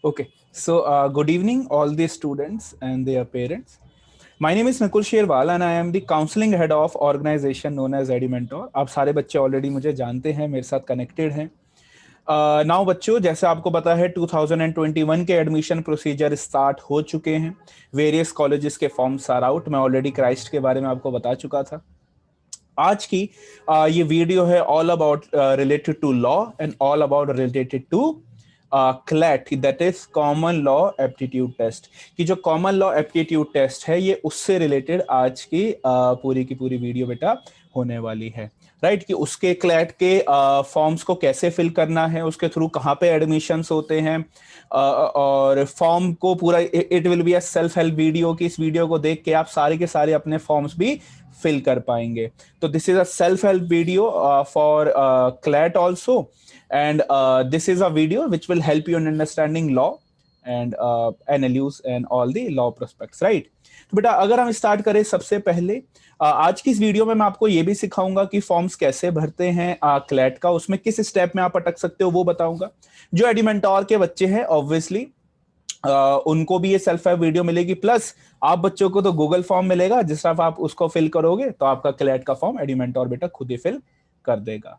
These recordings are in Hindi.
Okay, so good evening, all the students and their parents. My name is Nakul Sherwal and I am the counseling head of organization known as EduMentor. आप सारे बच्चे ऑलरेडी मुझे जानते हैं, मेरे साथ कनेक्टेड हैं. नाउ बच्चों, जैसे आपको पता है 2021 के एडमिशन प्रोसीजर स्टार्ट हो चुके हैं. वेरियस कॉलेजेस के फॉर्म्स आर आउट. मैं ऑलरेडी क्राइस्ट के बारे में आपको बता चुका था. आज की ये वीडियो है all about related to law and all about related to CLAT, that is common law aptitude test. कि जो कॉमन लॉ एप्टीट्यूड टेस्ट है ये उससे रिलेटेड आज की पूरी वीडियो बेटा होने वाली है. राइट कि उसके क्लैट के फॉर्म्स को कैसे फिल करना है, उसके थ्रू कहाँ पे एडमिशंस होते हैं, और फॉर्म को पूरा it will be a self help video कि इस वीडियो को देख के आप सारे के सारे अपने फॉर्म्स भी फिल कर पाएंगे. तो this is a self help video for CLAT also, and this is a video which will help you in understanding law and NLUs and all the law prospects, right? तो बेटा अगर हम स्टार्ट करें सबसे पहले आज की इस वीडियो में मैं आपको ये भी सिखाऊंगा कि फॉर्म्स कैसे भरते हैं क्लैट का, उसमें किस स्टेप में आप अटक सकते हो वो बताऊंगा. जो एडिमेंटोर के बच्चे हैं ऑब्वियसली उनको भी ये सेल्फ हेल्प वीडियो मिलेगी, प्लस आप बच्चों को तो गूगल फॉर्म मिलेगा. जिस तरह आप उसको फिल करोगे तो आपका क्लैट का फॉर्म एडिमेंटोर बेटा खुद ही फिल कर देगा.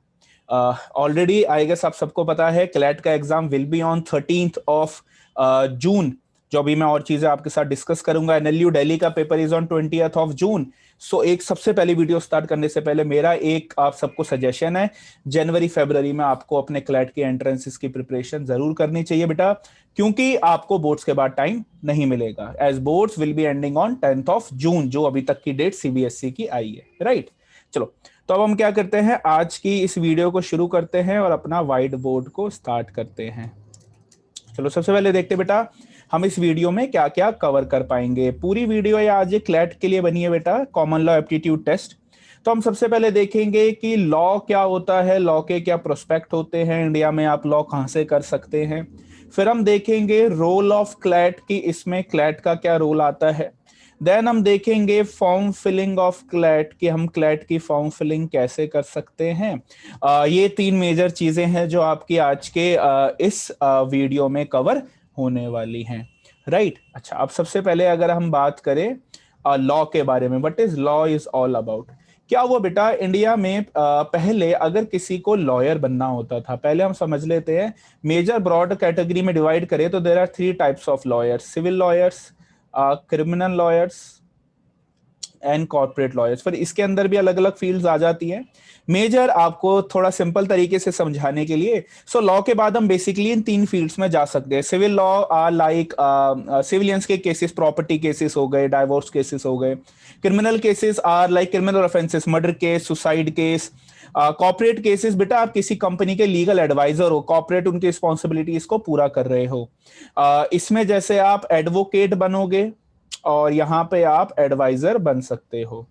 ऑलरेडी आई गेस आप सबको पता है क्लैट का exam will be on 13th of June. जो अभी मैं और चीजें आपके साथ डिस्कस करूंगा. एनएलयू दिल्ली का paper is on 20th of June. So एक सबसे पहली वीडियो स्टार्ट करने से पहले मेरा एक आप सबको सजेशन है, जनवरी फरवरी में आपको अपने क्लैट की एंट्रेंसेस की प्रिपरेशन जरूर करनी चाहिए बेटा, क्योंकि आपको बोर्ड्स के बाद टाइम नहीं मिलेगा, as boards will be ending on 10th of June, जो अभी तक की डेट सीबीएसई की आई है. राइट चलो, तो अब हम क्या करते हैं, आज की इस वीडियो को शुरू करते हैं और अपना व्हाइट बोर्ड को स्टार्ट करते हैं. चलो सबसे पहले देखते बेटा हम इस वीडियो में क्या क्या कवर कर पाएंगे. पूरी वीडियो ये आज क्लैट के लिए बनी है बेटा, कॉमन लॉ एप्टीट्यूड टेस्ट. तो हम सबसे पहले देखेंगे कि लॉ क्या होता है, लॉ के क्या प्रोस्पेक्ट होते हैं, इंडिया में आप लॉ कहां से कर सकते हैं. फिर हम देखेंगे रोल ऑफ क्लैट की, इसमें क्लैट का क्या रोल आता है. देन हम देखेंगे फॉर्म फिलिंग ऑफ क्लैट कि हम क्लैट की फॉर्म फिलिंग कैसे कर सकते हैं. ये तीन मेजर चीजें हैं जो आपकी आज के इस वीडियो में कवर होने वाली हैं. राइट अच्छा, अब सबसे पहले अगर हम बात करें लॉ के बारे में, what is law is all about. क्या हुआ बेटा, इंडिया में पहले अगर किसी को लॉयर बनना होता था, पहले हम समझ लेते हैं मेजर ब्रॉड कैटेगरी में डिवाइड करें तो there are 3 types of lawyers, civil lawyers, criminal lawyers and corporate lawyers. फिर इसके अंदर भी अलग अलग फील्ड्स आ जाती हैं. मेजर आपको थोड़ा सिंपल तरीके से समझाने के लिए, सो लॉ के बाद हम बेसिकली इन 3 फील्ड्स में जा सकते हैं. Civil law are like civilians के केसेस, प्रॉपर्टी केसेस हो गए, डाइवोर्स केसेस हो गए. Criminal cases are like criminal offences, murder case, suicide case. Corporate cases बेटा आप किसी कंपनी के लीगल एडवाइजर हो, कॉर्पोरेट उनकी रिस्पॉन्सिबिलिटीज को पूरा कर रहे हो. इसमें जैसे आप एडवोकेट बनोगे और यहां पे आप एडवाइजर बन सकते हो,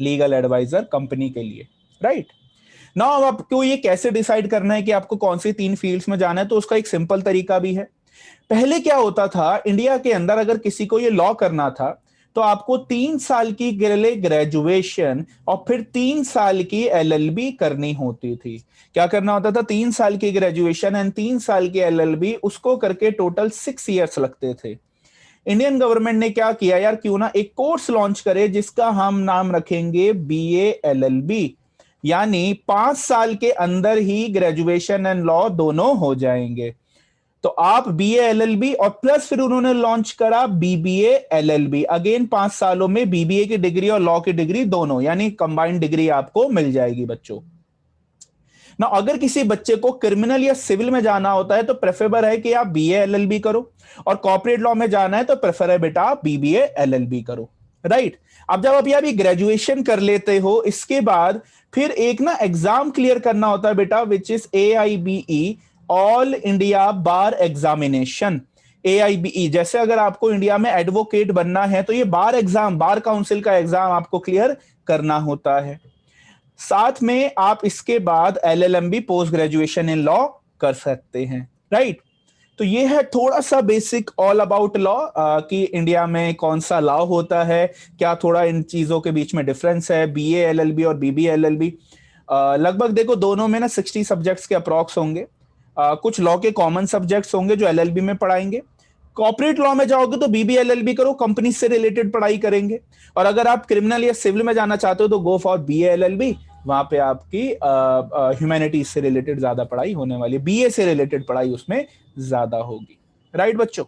लीगल एडवाइजर कंपनी के लिए. राइट नाउ अब आपको ये कैसे डिसाइड करना है कि आपको कौन सी 3 फील्ड्स में जाना है, तो उसका एक सिंपल तरीका भी है. पहले क्या होता था इंडिया के अंदर, अगर किसी को ये लॉ करना था तो आपको 3 साल की ग्रेजुएशन और फिर 3 साल की एलएलबी करनी होती थी. क्या करना होता था, 3 साल की ग्रेजुएशन एंड 3 साल की एलएलबी, उसको करके टोटल 6 इयर्स लगते थे. इंडियन गवर्नमेंट ने क्या किया यार, क्यों ना एक कोर्स लॉन्च करे जिसका हम नाम रखेंगे बीए एलएलबी, यानी 5 साल के अंदर ही ग्रेजुएशन एंड लॉ दोनों हो जाएंगे. तो आप बीए एलएलबी और प्लस फिर उन्होंने लॉन्च करा बीबीए एलएलबी, अगेन 5 सालों में बीबीए की डिग्री और लॉ की डिग्री दोनों, यानी कंबाइंड डिग्री आपको मिल जाएगी बच्चों ना. अगर किसी बच्चे को क्रिमिनल या सिविल में जाना होता है तो प्रेफरेबल है कि आप बीए एलएलबी करो, और कॉर्पोरेट लॉ में जाना है तो प्रेफर है बेटा आप बीबीए एलएलबी करो. राइट अब जब आप अभी ग्रेजुएशन कर लेते हो, इसके बाद फिर एक ना एग्जाम क्लियर करना होता है बेटा, which is AIBE, all India bar examination. AIBE जैसे अगर आपको इंडिया में एडवोकेट बनना है तो ये बार एग्जाम, बार काउंसिल का एग्जाम आपको क्लियर करना होता है. साथ में आप इसके बाद LLM भी, पोस्ट ग्रेजुएशन इन लॉ, कर सकते हैं. राइट तो ये है थोड़ा सा बेसिक ऑल अबाउट लॉ कि इंडिया में कौन सा लॉ होता है, क्या थोड़ा इन चीजों के बीच में डिफरेंस है. बीए एलएलबी और बीबी एलएलबी लगभग देखो दोनों में ना 60 सब्जेक्ट्स के अप्रॉक्स होंगे. कुछ लॉ के कॉमन सब्जेक्ट्स होंगे जो एलएलबी में पढ़ाएंगे। कॉर्पोरेट लॉ में जाओगे तो बीबीएलएलबी करो, कंपनी से रिलेटेड पढ़ाई करेंगे। और अगर आप क्रिमिनल या सिविल में जाना चाहते हो तो गो फॉर बीएएलएलबी, वहां पे आपकी ह्यूमैनिटीज से रिलेटेड ज्यादा पढ़ाई होने वाली है, बीए से रिलेटेड पढ़ाई उसमें ज्यादा होगी। राइट बच्चों?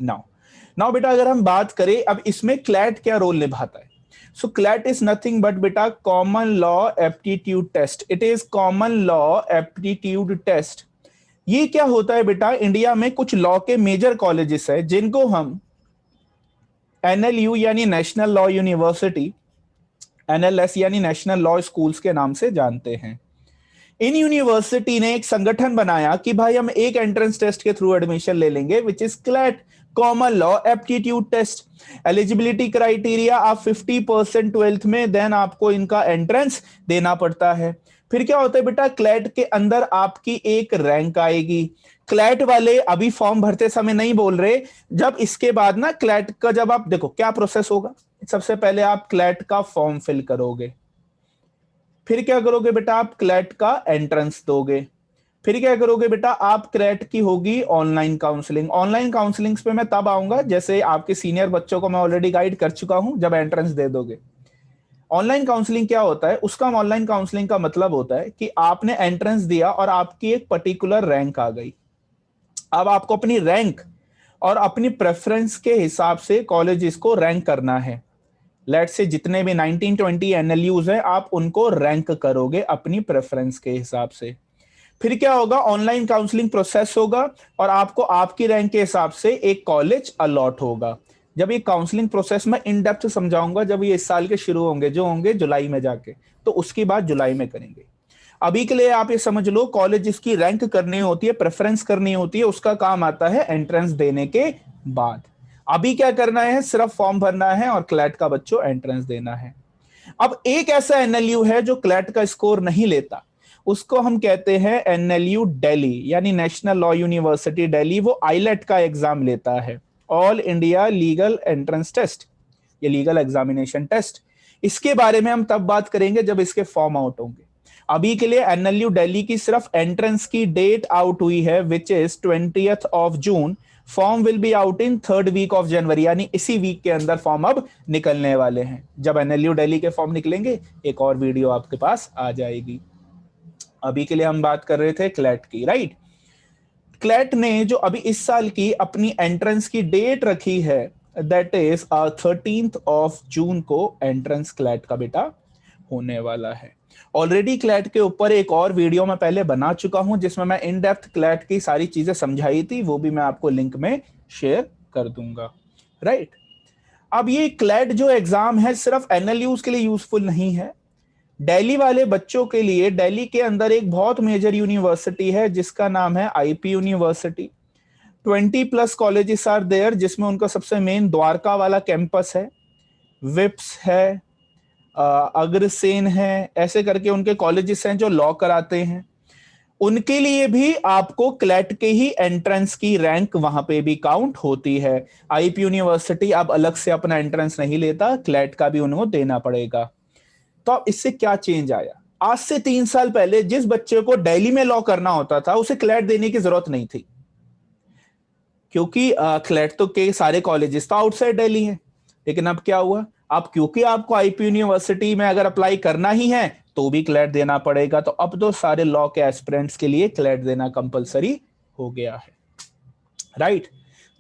नाउ नाउ बेटा अगर हम बात करें अब इसमें क्लैट क्या रोल निभाता है, so CLAT is nothing but बेटा common law aptitude test. It is common law aptitude test. ये क्या होता है बेटा, इंडिया में कुछ लॉ के मेजर कॉलेजेस है जिनको हम एनएलयू यानी नेशनल लॉ यूनिवर्सिटी, एनएलएस यानी नेशनल लॉ स्कूल्स के नाम से जानते हैं। इन यूनिवर्सिटी ने एक संगठन बनाया कि भाई हम एक एंट्रेंस टेस्ट के थ्रू एडमिशन ले लेंगे which is CLAT, common law aptitude test. Eligibility criteria आप 50% ट्वेल्थ में, देन आपको इनका एंट्रेंस देना पड़ता है। फिर क्या होता है बेटा, क्लैट के अंदर आपकी एक रैंक आएगी। क्लैट वाले अभी फॉर्म भरते समय नहीं बोल रहे, जब इसके बाद ना क्लैट का जब आप देखो क्या प्रोसेस होगा, सबसे पहले आप क्लैट का फॉर्म फिल करोगे, फिर क्या करोगे बेटा, आप क्लैट का एंट्रेंस दोगे, फिर क्या करोगे बेटा, आप क्लैट की होगी ऑनलाइन काउंसलिंग। ऑनलाइन काउंसलिंग पे मैं तब आऊंगा जैसे आपके सीनियर बच्चों को मैं ऑलरेडी गाइड कर चुका हूं, जब एंट्रेंस दे दोगे। ऑनलाइन काउंसलिंग क्या होता है, उसका ऑनलाइन काउंसलिंग का मतलब होता है कि आपने एंट्रेंस दिया और आपकी एक पर्टिकुलर रैंक आ गई। अब आपको अपनी रैंक और अपनी प्रेफरेंस के हिसाब से कॉलेजेस को रैंक करना है। लेट से जितने भी 1920 एनएलयूज है आप उनको रैंक करोगे अपनी प्रेफरेंस के हिसाब से। फिर क्या होगा, ऑनलाइन काउंसलिंग प्रोसेस होगा और आपको आपकी रैंक के हिसाब से एक कॉलेज अलॉट होगा। जब ये काउंसलिंग प्रोसेस में इन डेप्थ समझाऊंगा, जब ये इस साल के शुरू होंगे, जो होंगे जुलाई में जाके, तो उसकी बात जुलाई में करेंगे। अभी के लिए आप ये समझ लो, कॉलेज जिसकी रैंक करनी होती है, प्रेफरेंस करनी होती है, उसका काम आता है एंट्रेंस देने के बाद। अभी क्या करना है, सिर्फ फॉर्म भरना है और क्लैट का बच्चों एंट्रेंस देना है। अब एक ऐसा एनएलयू है जो क्लैट का स्कोर नहीं लेता, उसको हम कहते हैं एनएलयू दिल्ली यानी नेशनल लॉ यूनिवर्सिटी दिल्ली। वो आईलेट का एग्जाम लेता है, all India legal entrance test, ये लीगल एग्जामिनेशन टेस्ट। इसके बारे में हम तब बात करेंगे जब इसके फॉर्म आउट होंगे। अभी के लिए एनएलयू दिल्ली की सिर्फ एंट्रेंस की डेट आउट हुई है which is 20th of June। Form will be out in 3rd week of January, यानी इसी वीक के अंदर फॉर्म अब निकलने वाले हैं। जब एनएलयू दिल्ली के फॉर्म निकलेंगे एक और वीडियो आपके पास आ जाएगी। अभी के लिए हम बात कर रहे थे क्लैट की, राइट। क्लैट ने जो अभी इस साल की अपनी एंट्रेंस की डेट रखी है, that is 13th of June को एंट्रेंस क्लैट का बेटा होने वाला है। ऑलरेडी क्लैट के ऊपर एक और वीडियो मैं पहले बना चुका हूं जिसमें मैं इन डेप्थ क्लैट की सारी चीजें समझाई थी, वो भी मैं आपको लिंक में शेयर कर दूंगा, राइट। अब ये क्लैट जो एग्जाम है सिर्फ एनएलयूज के लिए यूजफुल नहीं है, दिल्ली वाले बच्चों के लिए। दिल्ली के अंदर एक बहुत मेजर यूनिवर्सिटी है जिसका नाम है IP university. 20+ colleges are there, जिसमें उनका सबसे मेन द्वारका वाला कैंपस है, विप्स है, अग्रसेन है, ऐसे करके उनके कॉलेजेस हैं जो लॉ कराते हैं। उनके लिए भी आपको क्लैट के ही एंट्रेंस की रैंक वहां पे भी काउंट होती है। आईपी यूनिवर्सिटी अब अलग से अपना एंट्रेंस नहीं लेता, क्लैट का भी उनको देना पड़ेगा। तो अब इससे क्या चेंज आया, आज से 3 साल पहले जिस बच्चे को दिल्ली में लॉ करना होता था उसे क्लैट देने की जरूरत नहीं थी, क्योंकि क्लैट तो के सारे कॉलेजेस तो आउटसाइड दिल्ली हैं। लेकिन अब क्या हुआ, अब क्योंकि आपको आईपी यूनिवर्सिटी में अगर अप्लाई करना ही है तो भी क्लैट देना पड़ेगा, तो अब तो सारे लॉ के एस्पिरेंट्स के लिए क्लैट देना कंपलसरी हो गया है, राइट।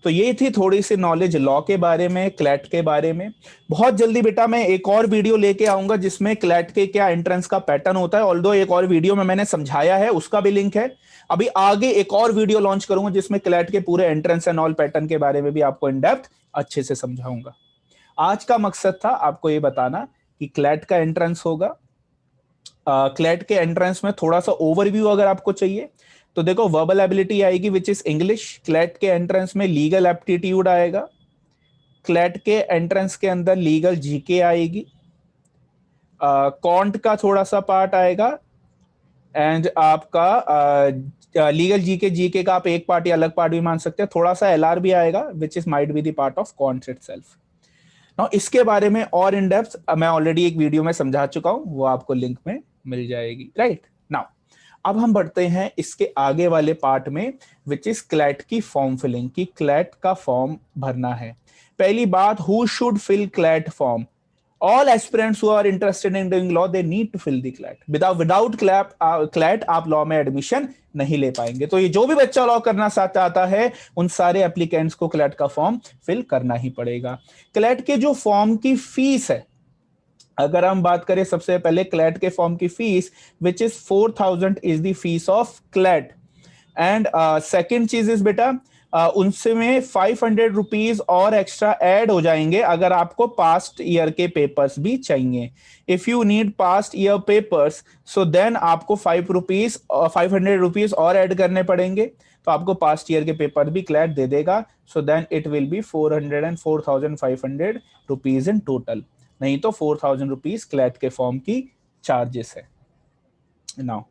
तो ये थी थोड़ी सी नॉलेज लॉ के बारे में, क्लैट के बारे में। बहुत जल्दी बेटा मैं एक और वीडियो लेके आऊंगा जिसमें क्लैट के क्या एंट्रेंस का पैटर्न होता है, ऑल्दो एक और वीडियो में मैंने समझाया है, उसका भी लिंक है। अभी आगे एक और वीडियो लॉन्च करूंगा जिसमें क्लैट के पूरे एंट्रेंस एंड ऑल पैटर्न के बारे में भी आपको इन डेप्थ अच्छे से समझाऊंगा। आज का मकसद था आपको ये बताना कि क्लैट का एंट्रेंस होगा। क्लैट के एंट्रेंस में थोड़ा सा ओवरव्यू अगर आपको चाहिए तो देखो, वर्बल एबिलिटी आएगी विच इज इंग्लिश। क्लैट के एंट्रेंस में लीगल एप्टीट्यूड आएगा। क्लैट के एंट्रेंस के अंदर लीगल जीके आएगी। कॉन्ट का थोड़ा सा पार्ट आएगा एंड आपका लीगल जीके का आप एक पार्ट या अलग पार्ट भी मान सकते हैं। थोड़ा सा एलआर भी आएगा which is might be the part of can't itself. Now इसके बारे में और इन डेप्थ मैं ऑलरेडी एक वीडियो में समझा चुका हूं, वो आपको लिंक में मिल जाएगी, राइट। नाउ अब हम बढ़ते हैं इसके आगे वाले पार्ट में, विच इज क्लैट की फॉर्म फिलिंग, की क्लैट का फॉर्म भरना है। पहली बात, who should fill CLAT form? All aspirants who are interested in doing law, they need to fill the CLAT. Without CLAT आप लॉ में एडमिशन नहीं ले पाएंगे। तो ये जो भी बच्चा लॉ करना चाहता है, उन सारे एप्लीकेंट्स को CLAT का फॉर्म फिल करना ही पड़ेगा। CLAT के जो फॉर्म की फीस है, अगर हम बात करें सबसे पहले क्लैट के फॉर्म की fees, which is 4000 is the fees of CLAT. And second चीज इज बेटा, उनसे में 500 रुपीज और एक्स्ट्रा ऐड हो जाएंगे अगर आपको पास्ट ईयर के पेपर्स भी चाहिए। If you need past year papers, so then आपको 500 रुपीज और ऐड करने पड़ेंगे, तो आपको पास्ट ईयर के पेपर भी क्लैट दे देगा। So then it will be 404,500 rupees in total, नहीं तो 4000 रुपीज क्लैट के फॉर्म की चार्जेस है। नाउ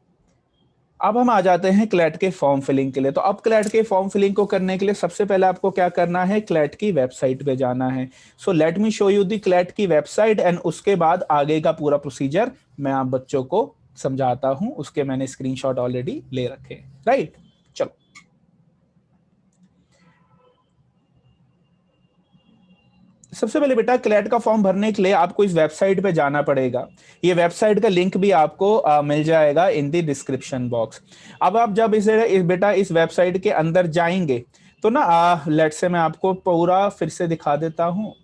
अब हम आ जाते हैं क्लैट के फॉर्म फिलिंग के लिए। तो अब क्लैट के फॉर्म फिलिंग को करने के लिए सबसे पहले आपको क्या करना है, क्लैट की वेबसाइट पे जाना है। So let me show you the CLAT की वेबसाइट, एंड उसके बाद आगे का पूरा प्रोसीजर मैं आप बच्चों को समझाता हूं। उसके मैंने स्क्रीनशॉट ऑलरेडी ले रखे हैं, राइट। चलो, सबसे पहले बेटा क्लैट का फॉर्म भरने के लिए आपको इस वेबसाइट पे जाना पड़ेगा। ये वेबसाइट का लिंक भी आपको मिल जाएगा इन द डिस्क्रिप्शन बॉक्स। अब आप जब बेटा इस वेबसाइट के अंदर जाएंगे तो ना लेट से मैं आपको पूरा फिर से दिखा देता हूँ।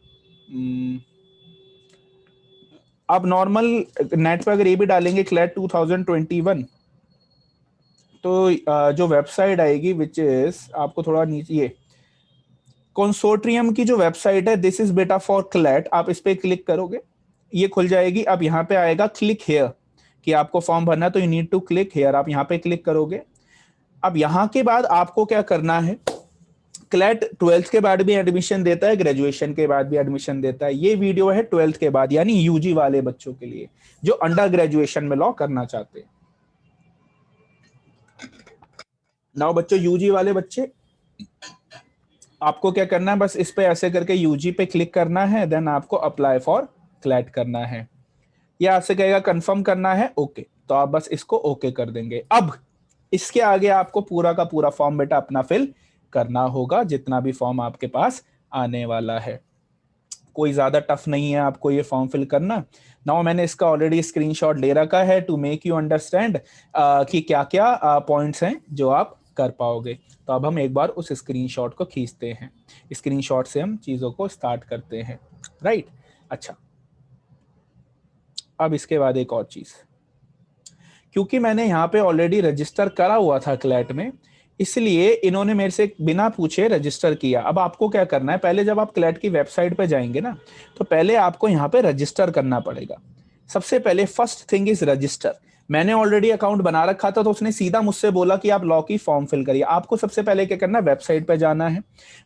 आप नॉर्मल नेट पे अगर ये भी डालेंगे क्लैट 2021, तो जो वेबसाइट आएगी विच इज आपको थोड़ा नीचे, ये कंसोर्टियम की जो वेबसाइट है, दिस इज बेटा फॉर क्लैट, आप इस पे क्लिक करोगे, ये खुल जाएगी। अब यहाँ पे आएगा क्लिक हेयर, कि आपको फॉर्म भरना है तो you need to click here, आप यहाँ पे क्लिक करोगे। अब यहाँ के बाद आपको क्या करना है, क्लैट 12th के बाद भी एडमिशन देता है, ग्रेजुएशन के बाद भी एडमिशन देता है। ये वीडियो है 12th के बाद यानी यूजी वाले बच्चों के लिए जो अंडर ग्रेजुएशन में लॉ करना चाहते हैं। नाउ बच्चों, यूजी वाले बच्चे, आपको क्या करना है, बस इस पे ऐसे करके यूजी पे क्लिक करना है, देन आपको अप्लाई फॉर क्लैट करना है। या आपसे कहेगा कंफर्म करना है, ओके, तो आप बस इसको ओके कर देंगे। अब इसके आगे आपको पूरा का पूरा फॉर्म बेटा अपना फिल करना होगा, जितना भी फॉर्म आपके पास आने वाला है। कोई ज्यादा टफ नहीं है आपको ये फॉर्म फिल करना। नाउ मैंने इसका ऑलरेडी स्क्रीनशॉट ले रखा है टू मेक यू अंडरस्टैंड कि क्या क्या पॉइंट्स हैं जो आप कर पाओगे। तो अब हम एक बार उस स्क्रीनशॉट को खींचते हैं, स्क्रीनशॉट से हम चीजों को स्टार्ट करते हैं, राइट। अच्छा, अब इसके बाद एक और चीज, क्योंकि मैंने यहाँ पे ऑलरेडी रजिस्टर करा हुआ था क्लैट में, इसलिए इन्होंने मेरे से बिना पूछे रजिस्टर किया। अब आपको क्या करना है, पहले जब आप क्लैट की वेबसाइट पे जाएंगे ना, तो पहले आपको यहाँ पे रजिस्टर करना पड़ेगा। सबसे पहले फर्स्ट थिंग इज रजिस्टर। मैंने ऑलरेडी अकाउंट बना रखा था, तो उसने सीधा मुझसे बोला कि आप लॉ की फॉर्म फिल करिए। आपको सबसे पहले क्या करना है, वेबसाइट पे जाना है।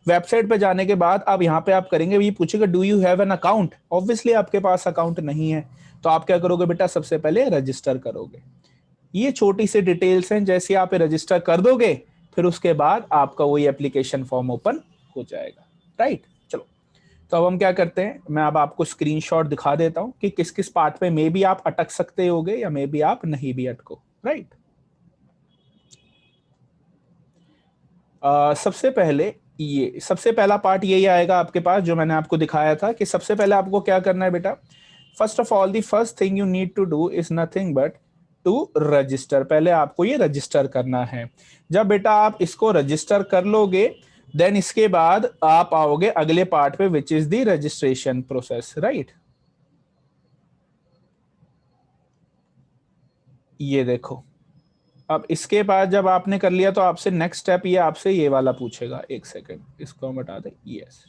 वेबसाइट पे जाने के बाद अब यहाँ पे आप करेंगे, ये पूछेगा do you have an account. Obviously आपके पास अकाउंट नहीं है, तो आप क्या करोगे बेटा, सबसे पहले रजिस्टर करोगे। ये छोटी सी डिटेल्स हैं, जैसे आप रजिस्टर कर दोगे फिर उसके बाद आपका वही एप्लीकेशन फॉर्म ओपन हो जाएगा, राइट। चलो, तो अब हम क्या करते हैं, मैं अब आपको स्क्रीनशॉट दिखा देता हूं कि किस किस पार्ट पे मे बी आप अटक सकते होगे या मे बी आप नहीं भी अटको, राइट। सबसे पहले ये सबसे पहला पार्ट यही आएगा आपके पास, जो मैंने आपको दिखाया था कि सबसे पहले आपको क्या करना है बेटा। First of all the first thing you need to do is nothing but to register. पहले आपको ये रजिस्टर करना है। जब बेटा आप इसको रजिस्टर कर लोगे, देन इसके बाद आप आओगे अगले पार्ट पे, which is the registration process, right. ये देखो, अब इसके बाद जब आपने कर लिया तो आपसे नेक्स्ट स्टेप ये आपसे ये वाला पूछेगा, एक सेकंड इसको हम हटा दें, यस।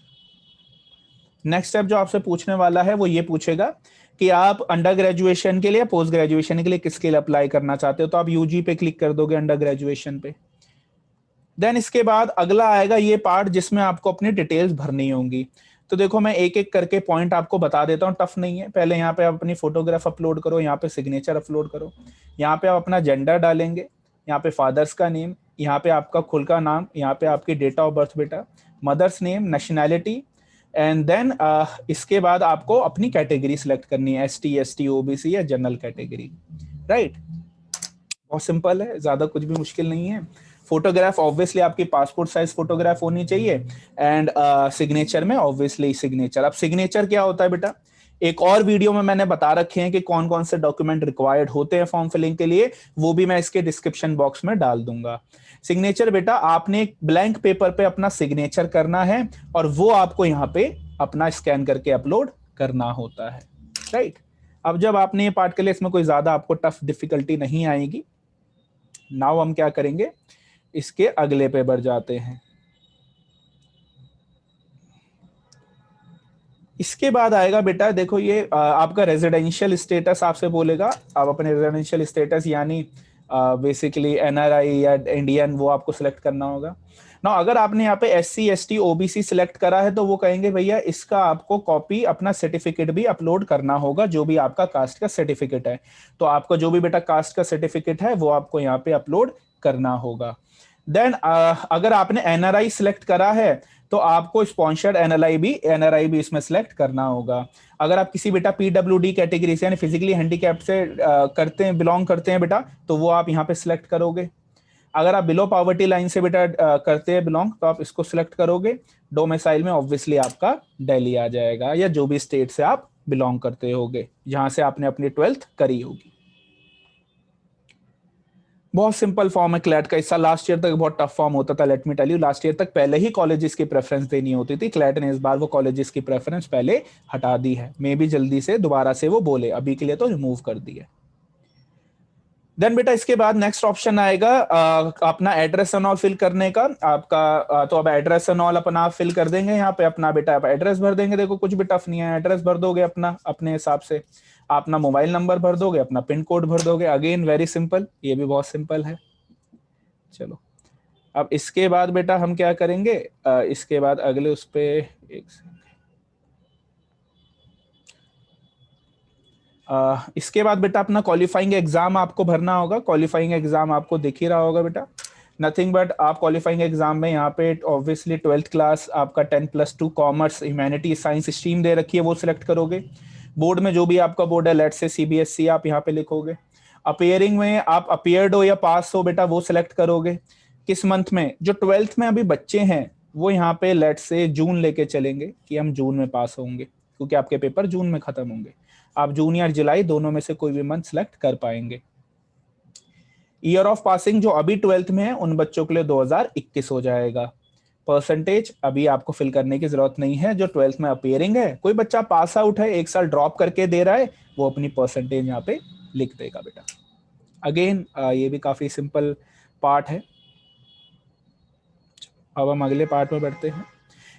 नेक्स्ट स्टेप जो आपसे पूछने वाला है वो ये पूछेगा कि आप अंडर ग्रेजुएशन के लिए, पोस्ट ग्रेजुएशन के लिए किसके लिए अप्लाई करना चाहते हो, तो आप यूजी पे क्लिक कर दोगे, अंडर ग्रेजुएशन पे। देन इसके बाद अगला आएगा ये पार्ट जिसमें आपको अपनी डिटेल्स भरनी होंगी। तो देखो मैं एक एक करके पॉइंट आपको बता देता हूँ, टफ नहीं है। पहले यहाँ पे आप अपनी फोटोग्राफ अपलोड करो, यहाँ पे सिग्नेचर अपलोड करो, यहाँ पे आप अपना जेंडर डालेंगे, यहाँ पे फादर्स का नेम, यहाँ पे आपका खुद का नाम, यहाँ पे आपकी डेट ऑफ बर्थ बेटा, mother's name, nationality, and then इसके बाद आपको अपनी कैटेगरी सिलेक्ट करनी है, ST ST OBC या जनरल कैटेगरी, राइट। बहुत सिंपल है, ज्यादा कुछ भी मुश्किल नहीं है। फोटोग्राफ ऑब्वियसली आपकी पासपोर्ट साइज फोटोग्राफ होनी चाहिए, एंड सिग्नेचर में ऑब्वियसली सिग्नेचर। अब सिग्नेचर क्या होता है बेटा, एक और वीडियो में मैंने बता रखे हैं कि कौन कौन से डॉक्यूमेंट रिक्वायर्ड होते हैं फॉर्म फिलिंग के लिए, वो भी मैं इसके डिस्क्रिप्शन बॉक्स में डाल दूंगा। सिग्नेचर बेटा, आपने एक ब्लैंक पेपर पे अपना सिग्नेचर करना है और वो आपको यहाँ पे अपना स्कैन करके अपलोड करना होता है, राइट। अब जब आपने ये पार्ट कर लिया, इसमें कोई ज्यादा आपको टफ डिफिकल्टी नहीं आएगी। नाउ हम क्या करेंगे, इसके अगले पे बढ़ जाते हैं। इसके बाद आएगा बेटा, देखो ये आपका रेजिडेंशियल स्टेटस आपसे बोलेगा। आप अपने रेजिडेंशियल स्टेटस यानी बेसिकली एनआरआई या इंडियन, वो आपको सिलेक्ट करना होगा ना। अगर आपने यहाँ पे एससी एसटी ओबीसी सिलेक्ट करा है तो वो कहेंगे भैया इसका आपको कॉपी अपना सर्टिफिकेट भी अपलोड करना होगा, जो भी आपका कास्ट का सर्टिफिकेट है। तो आपका जो भी बेटा कास्ट का सर्टिफिकेट है वो आपको यहाँ पे अपलोड करना होगा। देन अगर आपने एनआरआई सिलेक्ट करा है तो आपको स्पॉन्सर्ड एनआरआई भी इसमें सिलेक्ट करना होगा। अगर आप किसी बेटा पीडब्ल्यूडी कैटेगरी से यानी फिजिकली हैंडीकैप्ड से करते हैं, बिलोंग करते हैं बेटा, तो वो आप यहाँ पे सिलेक्ट करोगे। अगर आप बिलो पॉवर्टी लाइन से बेटा करते हैं बिलोंग, तो आप इसको सिलेक्ट करोगे। डोमिसाइल में ऑब्वियसली आपका दिल्ली आ जाएगा, या जो भी स्टेट से आप बिलोंग करते होगे, जहां से आपने अपनी 12th करी होगी। बहुत सिंपल फॉर्म है क्लैट का। इस साल लास्ट ईयर तक बहुत टफ फॉर्म होता था, let me tell you. Last year तक पहले ही कॉलेजेस की प्रेफरेंस देनी होती थी, क्लैट ने इस बार वो कॉलेजेस की प्रेफरेंस पहले हटा दी है। मे भी जल्दी से दोबारा से वो बोले, अभी के लिए तो रिमूव कर दी है। देन बेटा इसके बाद नेक्स्ट ऑप्शन आएगा अपना एड्रेस एंड ऑल फिल करने का। आपका तो अब एड्रेस एंड ऑल अपना आप फिल कर देंगे यहाँ पे। अपना बेटा आप एड्रेस भर देंगे, देखो कुछ भी टफ नहीं है, एड्रेस भर दोगे अपना अपने हिसाब से। अपना मोबाइल नंबर भर दोगे, अपना पिन कोड भर दोगे। अगेन वेरी सिंपल, ये भी बहुत सिंपल है। चलो अब इसके बाद बेटा हम क्या करेंगे, इसके बाद अगले उस पे इसके बाद बेटा अपना क्वालिफाइंग एग्जाम आपको भरना होगा। क्वालिफाइंग एग्जाम आपको दिख ही रहा होगा बेटा, नथिंग बट आप क्वालिफाइंग एग्जाम में यहाँ पे ऑब्वियसली 12th क्लास आपका 10+2 कॉमर्स ह्यूमैनिटी साइंस स्ट्रीम दे रखी है, वो सिलेक्ट करोगे। बोर्ड में जो भी आपका बोर्ड है, लेट से सीबीएसई, आप यहाँ पे लिखोगे। अपियरिंग में आप अपियर्ड हो या पास हो बेटा, वो सिलेक्ट करोगे। किस मंथ में, जो 12th में अभी बच्चे हैं वो यहाँ पे लेट से जून लेके चलेंगे कि हम जून में पास होंगे, क्योंकि आपके पेपर जून में खत्म होंगे। आप जून या जुलाई दोनों में से कोई भी मंथ सिलेक्ट कर पाएंगे। ईयर ऑफ पासिंग जो अभी 12th में है उन बच्चों के लिए 2021 हो जाएगा। परसेंटेज अभी आपको फिल करने की जरूरत नहीं है, जो 12th में अपियरिंग है। कोई बच्चा पास आउट है, एक साल ड्रॉप करके दे रहा है, वो अपनी परसेंटेज यहाँ पे लिख देगा बेटा। अगेन ये भी काफी सिंपल पार्ट है। अब हम अगले पार्ट में बढ़ते हैं।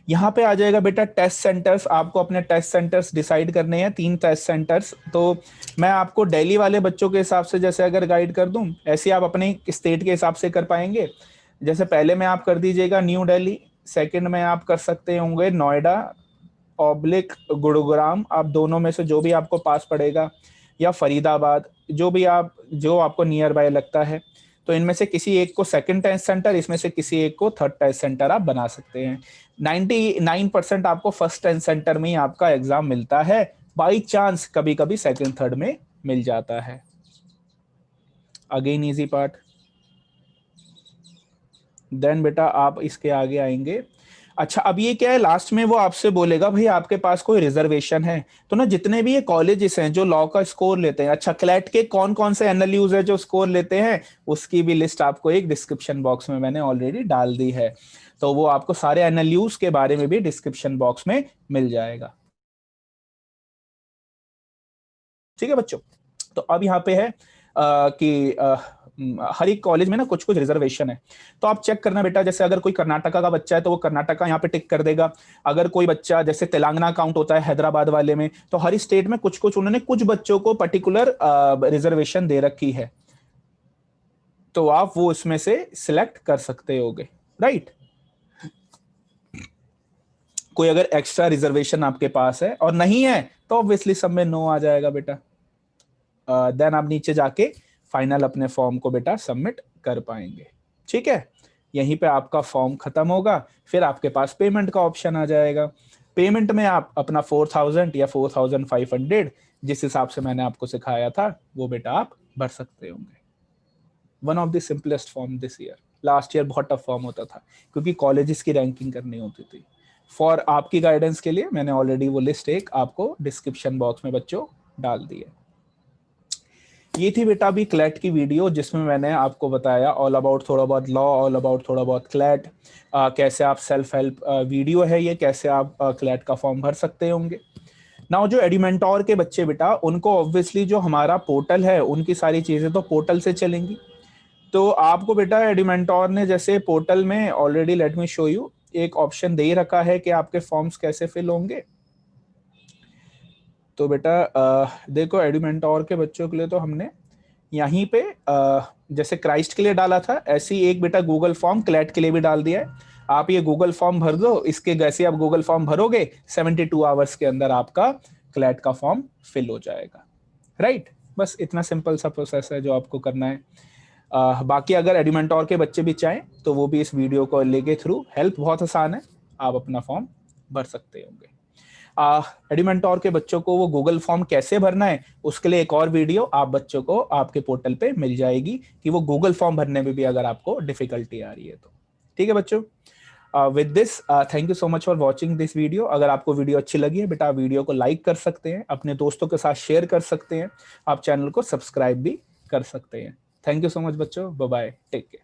यहाँ पे आ जाएगा बेटा टेस्ट सेंटर्स। आपको अपने टेस्ट सेंटर्स डिसाइड करने हैं, 3 टेस्ट सेंटर्स। तो मैं आपको दिल्ली वाले बच्चों के हिसाब से जैसे अगर गाइड कर दूं, ऐसे आप अपने स्टेट के हिसाब से कर पाएंगे। जैसे पहले में आप कर दीजिएगा न्यू दिल्ली, सेकंड में आप कर सकते होंगे नोएडा ऑब्लिक गुरुग्राम, आप दोनों में से जो भी आपको पास पड़ेगा, या फरीदाबाद, जो आपको नियर बाय लगता है। तो इनमें से किसी एक को सेकंड टेस्ट सेंटर, इसमें से किसी एक को थर्ड टेस्ट सेंटर आप बना सकते हैं। 99% आपको फर्स्ट टेस्ट सेंटर में ही आपका एग्जाम मिलता है, बाई चांस कभी कभी सेकंड थर्ड में मिल जाता है। Again easy part. देन बेटा आप इसके आगे आएंगे। अच्छा अब ये क्या है, लास्ट में वो आपसे बोलेगा भाई आपके पास कोई रिजर्वेशन है तो ना, जितने भी ये कॉलेजेस हैं जो लॉ का स्कोर लेते हैं, अच्छा क्लैट के कौन कौन से एनएलयूज है जो स्कोर लेते हैं, उसकी भी लिस्ट आपको एक डिस्क्रिप्शन बॉक्स में मैंने ऑलरेडी डाल दी है। तो वो आपको सारे एनएलयूज के बारे में भी डिस्क्रिप्शन बॉक्स में मिल जाएगा। ठीक है बच्चों, तो अब यहाँ पे है कि हर एक कॉलेज में ना कुछ कुछ रिजर्वेशन है, तो आप चेक करना बेटा। जैसे अगर कोई कर्नाटका का बच्चा है तो वो कर्नाटका यहाँ पे टिक कर देगा। अगर कोई बच्चा जैसे तेलंगाना काउंट होता है हैदराबाद वाले में, तो हर स्टेट में कुछ कुछ उन्होंने कुछ बच्चों को पर्टिकुलर रिजर्वेशन दे रखी है, तो आप वो इसमें से सिलेक्ट कर सकते होगे, राइट। कोई अगर एक्स्ट्रा रिजर्वेशन आपके पास है और नहीं है तो ऑब्वियसली सब में नो आ जाएगा बेटा। देन आप नीचे जाके फाइनल अपने फॉर्म को बेटा सबमिट कर पाएंगे। ठीक है, यहीं पे आपका फॉर्म खत्म होगा, फिर आपके पास पेमेंट का ऑप्शन आ जाएगा। पेमेंट में आप अपना 4000 या 4500 जिस हिसाब से मैंने आपको सिखाया था वो बेटा आप भर सकते होंगे। One of the simplest form this year. Last year बहुत टफ फॉर्म होता था क्योंकि कॉलेजेस की रैंकिंग करनी होती थी। फॉर आपकी गाइडेंस के लिए मैंने ऑलरेडी वो लिस्ट एक आपको डिस्क्रिप्शन बॉक्स में बच्चों डाल दी है। ये थी बेटा अभी क्लैट की वीडियो जिसमें मैंने आपको बताया ऑल अबाउट थोड़ा बहुत लॉ, ऑल अबाउट थोड़ा बहुत क्लैट, कैसे आप सेल्फ हेल्प वीडियो है ये, कैसे आप क्लैट का फॉर्म भर सकते होंगे। नाउ जो एडिमेंटोर के बच्चे बेटा उनको ऑब्वियसली जो हमारा पोर्टल है उनकी सारी चीजें तो पोर्टल से चलेंगी। तो आपको बेटा एडिमेंटोर ने जैसे पोर्टल में already let me show you एक ऑप्शन दे ही रखा है कि आपके फॉर्म्स कैसे फिल होंगे। तो बेटा देखो एडिमेंटोर के बच्चों के लिए तो हमने यहीं पे जैसे क्राइस्ट के लिए डाला था ऐसे ही एक बेटा गूगल फॉर्म क्लैट के लिए भी डाल दिया है। आप ये गूगल फॉर्म भर दो, इसके जैसे आप गूगल फॉर्म भरोगे 72 आवर्स के अंदर आपका क्लैट का फॉर्म फिल हो जाएगा। राइट, बस इतना सिंपल सा प्रोसेस है जो आपको करना है। बाकी अगर एडिमेंटोर के बच्चे भी चाहें तो वो भी इस वीडियो को लेके थ्रू हेल्प बहुत आसान है, आप अपना फॉर्म भर सकते होंगे। एडिमेंटोर के बच्चों को वो गूगल फॉर्म कैसे भरना है उसके लिए एक और वीडियो आप बच्चों को आपके पोर्टल पे मिल जाएगी कि वो गूगल फॉर्म भरने में भी अगर आपको डिफिकल्टी आ रही है तो। ठीक है बच्चों, with this thank you so much for watching this video. अगर आपको वीडियो अच्छी लगी है बेटा वीडियो को लाइक कर सकते हैं, अपने दोस्तों के साथ शेयर कर सकते हैं, आप चैनल को सब्सक्राइब भी कर सकते हैं। थैंक यू सो मच बच्चों, बाय बाय, टेक केयर।